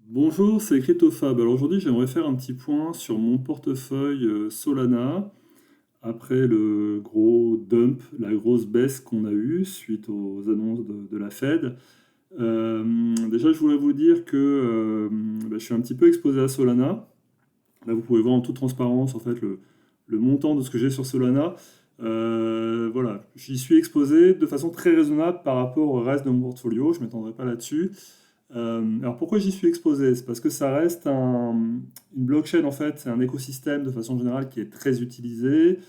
Bonjour, c'est CryptoFab. Alors aujourd'hui, j'aimerais faire un petit point sur mon portefeuille Solana après le gros dump, la grosse baisse qu'on a eue suite aux annonces de la Fed. Déjà, je voulais vous dire que je suis un petit peu exposé à Solana. Là, vous pouvez voir en toute transparence en fait le montant de ce que j'ai sur Solana. Voilà, j'y suis exposé de façon très raisonnable par rapport au reste de mon portfolio. Je ne m'étendrai pas là-dessus. Alors pourquoi j'y suis exposé? C'est parce que ça reste une blockchain en fait, c'est un écosystème de façon générale qui est très utilisé,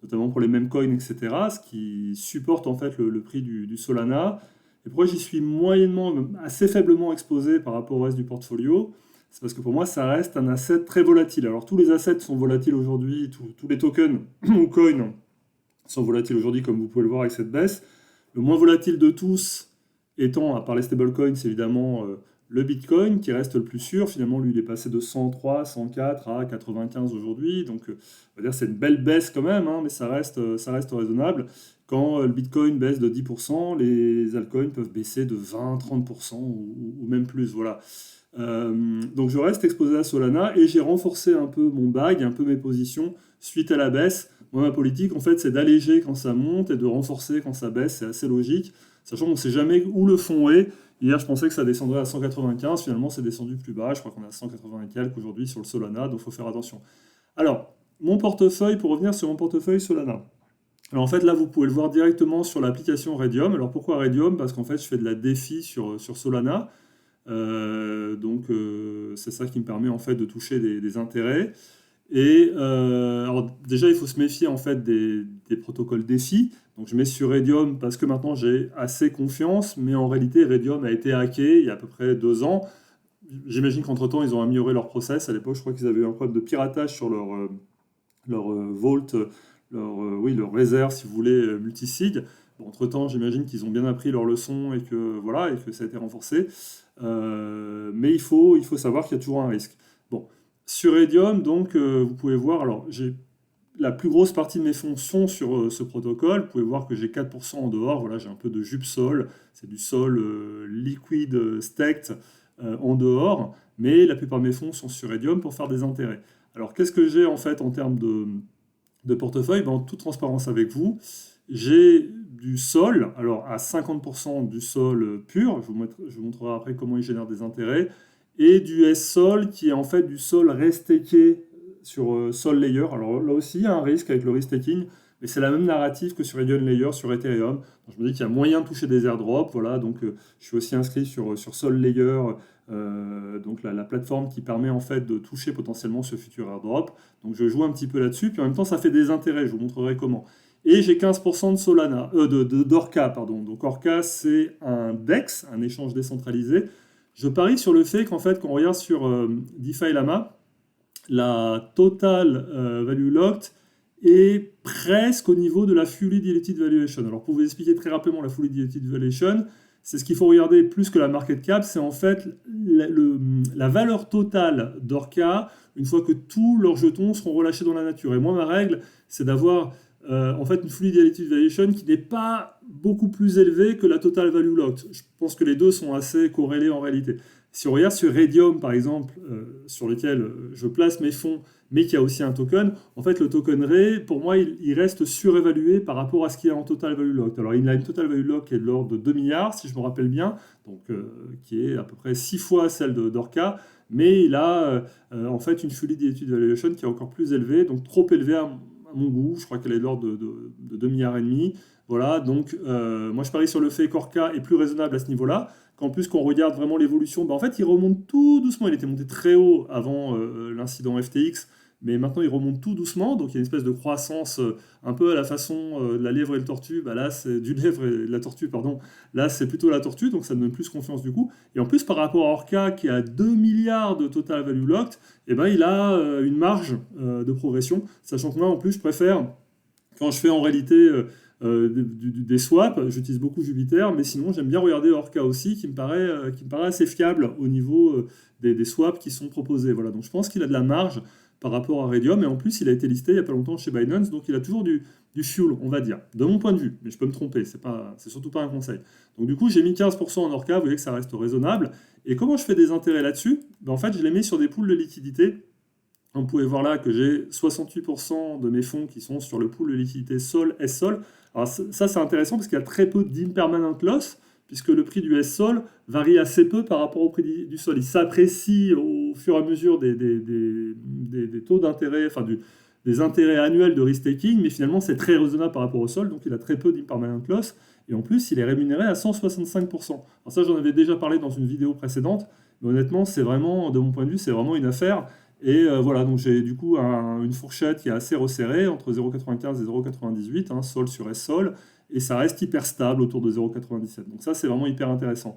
notamment pour les meme coins, etc., ce qui supporte en fait le prix du Solana. Et pourquoi j'y suis moyennement, même assez faiblement exposé par rapport au reste du portfolio? C'est parce que pour moi ça reste un asset très volatile. Alors tous les assets sont volatiles aujourd'hui, tous les tokens ou coins sont volatiles aujourd'hui comme vous pouvez le voir avec cette baisse. Le moins volatile de tous étant, à part les stablecoins, c'est évidemment le Bitcoin qui reste le plus sûr. Finalement, lui, il est passé de 103, 104 à 95 aujourd'hui. Donc, on va dire c'est une belle baisse quand même, hein, mais ça reste raisonnable. Quand le Bitcoin baisse de 10%, les altcoins peuvent baisser de 20, 30% ou même plus. Voilà. Donc je reste exposé à Solana et j'ai renforcé un peu mon bag, un peu mes positions suite à la baisse. Moi, ma politique, en fait, c'est d'alléger quand ça monte et de renforcer quand ça baisse. C'est assez logique, sachant qu'on ne sait jamais où le fond est. Hier, je pensais que ça descendrait à 195. Finalement, c'est descendu plus bas. Je crois qu'on est à 180 et quelques aujourd'hui sur le Solana, donc il faut faire attention. Alors, mon portefeuille, pour revenir sur mon portefeuille Solana. Alors en fait, là, vous pouvez le voir directement sur l'application Redium. Alors pourquoi Redium? Parce qu'en fait, je fais de la défi sur Solana. C'est ça qui me permet en fait de toucher des intérêts. Alors déjà, il faut se méfier en fait des protocoles DeFi. Donc je mets sur Redium parce que maintenant j'ai assez confiance, mais en réalité Redium a été hacké il y a à peu près 2 ans. J'imagine qu'entre-temps ils ont amélioré leur process. À l'époque, je crois qu'ils avaient eu un problème de piratage sur leur vault, oui, leur réserve, si vous voulez, multisig. Bon, entre-temps, j'imagine qu'ils ont bien appris leur leçon et que voilà et que ça a été renforcé. Mais il faut savoir qu'il y a toujours un risque. Bon, sur Redium, donc, vous pouvez voir, alors j'ai la plus grosse partie de mes fonds sont sur ce protocole. Vous pouvez voir que j'ai 4% en dehors. Voilà, j'ai un peu de jus sol. C'est du sol liquide staked en dehors. Mais la plupart de mes fonds sont sur Redium pour faire des intérêts. Alors, qu'est-ce que j'ai en fait en termes de portefeuille? Ben, en toute transparence avec vous, j'ai du sol, alors à 50% du sol pur, je vous montrerai après comment il génère des intérêts, et du S-Sol qui est en fait du sol restaké sur Sol Layer. Alors là aussi, il y a un risque avec le restaking, mais c'est la même narrative que sur Radiant Layer, sur Ethereum. Donc, je me dis qu'il y a moyen de toucher des airdrops, voilà, donc je suis aussi inscrit sur Sol Layer, donc la plateforme qui permet en fait de toucher potentiellement ce futur airdrop. Donc je joue un petit peu là-dessus, puis en même temps ça fait des intérêts, je vous montrerai comment. Et j'ai 15% de Solana, d'Orca, pardon. Donc Orca, c'est un DEX, un échange décentralisé. Je parie sur le fait qu'en fait, quand on regarde sur DeFi Lama, la total value locked est presque au niveau de la fully diluted valuation. Alors pour vous expliquer très rapidement la fully diluted valuation, c'est ce qu'il faut regarder plus que la market cap, c'est en fait la valeur totale d'Orca une fois que tous leurs jetons seront relâchés dans la nature. Et moi, ma règle, c'est d'avoir en fait une fully diluted valuation qui n'est pas beaucoup plus élevée que la total value locked. Je pense que les deux sont assez corrélés en réalité. Si on regarde sur Radium, par exemple, sur lequel je place mes fonds, mais qui a aussi un token, en fait, le token Ray, pour moi, il reste surévalué par rapport à ce qu'il y a en total value locked. Alors, il a une total value locked qui est de l'ordre de 2 milliards, si je me rappelle bien, donc qui est à peu près 6 fois celle d'Orca, mais il a en fait une fully diluted valuation qui est encore plus élevée, donc trop élevée à mon goût. Je crois qu'elle est de l'ordre de 2 milliards et demi. Voilà, donc moi je parie sur le fait qu'Orca est plus raisonnable à ce niveau-là. Qu'en plus, quand on regarde vraiment l'évolution, en fait, il remonte tout doucement. Il était monté très haut avant l'incident FTX, mais maintenant, il remonte tout doucement. Donc, il y a une espèce de croissance un peu à la façon de la lièvre et le tortue. Bah, là, c'est du lièvre et de la tortue, pardon. Là, c'est plutôt la tortue, donc ça me donne plus confiance du coup. Et en plus, par rapport à Orca, qui a 2 milliards de total value locked, eh ben, il a une marge de progression. Sachant que moi, en plus, je préfère quand je fais en réalité des swaps, j'utilise beaucoup Jupiter, mais sinon j'aime bien regarder Orca aussi, qui me paraît assez fiable au niveau des swaps qui sont proposés. Voilà, donc je pense qu'il a de la marge par rapport à Raydium, et en plus il a été listé il n'y a pas longtemps chez Binance, donc il a toujours du fuel, on va dire, de mon point de vue, mais je peux me tromper, c'est surtout pas un conseil. Donc du coup j'ai mis 15% en Orca, vous voyez que ça reste raisonnable, et comment je fais des intérêts là-dessus? Ben, en fait je les mets sur des pools de liquidité. On pouvait voir là que j'ai 68% de mes fonds qui sont sur le pool de liquidité Sol, S-Sol. Alors ça c'est intéressant parce qu'il y a très peu d'impermanent loss, puisque le prix du S-Sol varie assez peu par rapport au prix du Sol. Il s'apprécie au fur et à mesure des taux d'intérêt, enfin des intérêts annuels de risk-taking, mais finalement c'est très raisonnable par rapport au Sol, donc il a très peu d'impermanent loss, et en plus il est rémunéré à 165%. Alors ça j'en avais déjà parlé dans une vidéo précédente, mais honnêtement c'est vraiment, de mon point de vue, c'est vraiment une affaire. Et voilà, donc j'ai du coup une fourchette qui est assez resserrée entre 0,95 et 0,98, hein, Sol sur S-Sol, et ça reste hyper stable autour de 0,97. Donc ça, c'est vraiment hyper intéressant.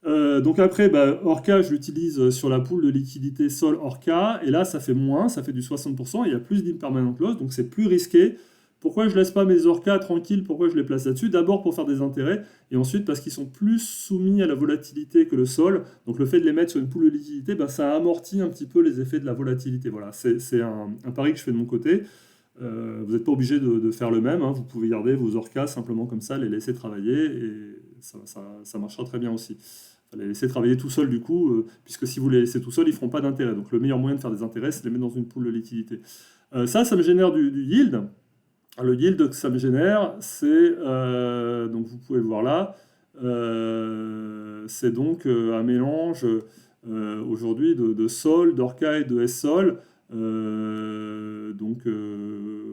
Donc après, bah, Orca, je l'utilise sur la pool de liquidité Sol Orca, et là, ça fait moins, ça fait du 60%, et il y a plus d'impermanent loss, donc c'est plus risqué. Pourquoi je laisse pas mes Orca tranquilles? Pourquoi je les place là-dessus? D'abord pour faire des intérêts, et ensuite parce qu'ils sont plus soumis à la volatilité que le Sol. Donc le fait de les mettre sur une pool de liquidité, bah, ça amortit un petit peu les effets de la volatilité. Voilà, c'est un pari que je fais de mon côté. Vous n'êtes pas obligé de faire le même, hein. Vous pouvez garder vos Orcas simplement comme ça, les laisser travailler, et ça marchera très bien aussi. Enfin, les laisser travailler tout seul du coup, puisque si vous les laissez tout seul, ils ne feront pas d'intérêt. Donc le meilleur moyen de faire des intérêts, c'est de les mettre dans une pool de liquidité. Ça me génère du yield. Le yield que ça me génère, c'est, donc vous pouvez le voir là, c'est donc un mélange aujourd'hui de Sol, d'Orca et de S-Sol.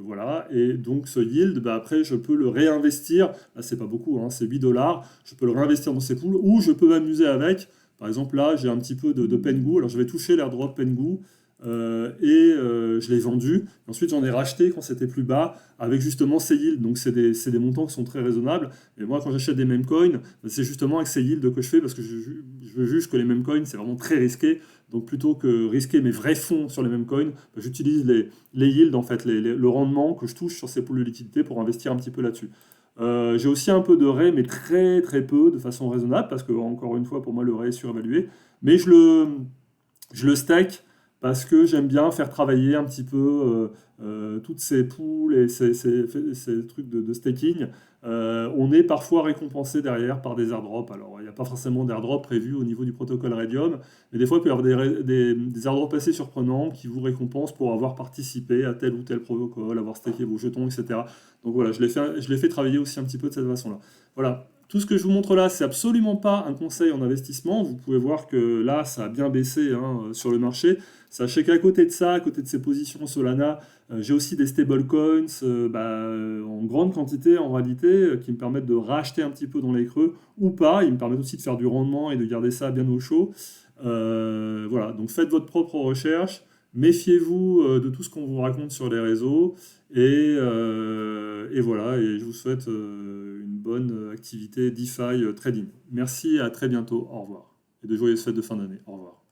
Voilà, et donc ce yield, bah, après je peux le réinvestir, là c'est pas beaucoup, hein, c'est 8 dollars, je peux le réinvestir dans ces pools, ou je peux m'amuser avec. Par exemple là j'ai un petit peu de Pengu, alors je vais toucher l'airdrop Pengu, je l'ai vendu. Ensuite, j'en ai racheté quand c'était plus bas avec justement ces yields. Donc, c'est des montants qui sont très raisonnables. Et moi, quand j'achète des meme coins, c'est justement avec ces yields que je fais parce que je juge que les meme coins, c'est vraiment très risqué. Donc, plutôt que risquer mes vrais fonds sur les meme coins, j'utilise les yields, en fait, le rendement que je touche sur ces pools de liquidité pour investir un petit peu là-dessus. J'ai aussi un peu de RAI, mais très très peu, de façon raisonnable, parce que, encore une fois, pour moi, le RAI est surévalué. Mais je le stack parce que j'aime bien faire travailler un petit peu toutes ces pools et ces trucs de staking. On est parfois récompensé derrière par des airdrops. Alors, il n'y a pas forcément d'airdrop prévu au niveau du protocole Raydium, mais des fois, il peut y avoir des airdrops assez surprenants qui vous récompensent pour avoir participé à tel ou tel protocole, avoir stacké vos jetons, etc. Donc voilà, je l'ai fait travailler aussi un petit peu de cette façon-là. Voilà. Tout ce que je vous montre là, c'est absolument pas un conseil en investissement. Vous pouvez voir que là, ça a bien baissé, hein, sur le marché. Sachez qu'à côté de ça, à côté de ces positions Solana, j'ai aussi des stablecoins en grande quantité en réalité, qui me permettent de racheter un petit peu dans les creux ou pas. Ils me permettent aussi de faire du rendement et de garder ça bien au chaud. Voilà, donc faites votre propre recherche. Méfiez-vous de tout ce qu'on vous raconte sur les réseaux. Et voilà, et je vous souhaite une bonne activité DeFi trading. Merci, à très bientôt. Au revoir. Et de joyeuses fêtes de fin d'année. Au revoir.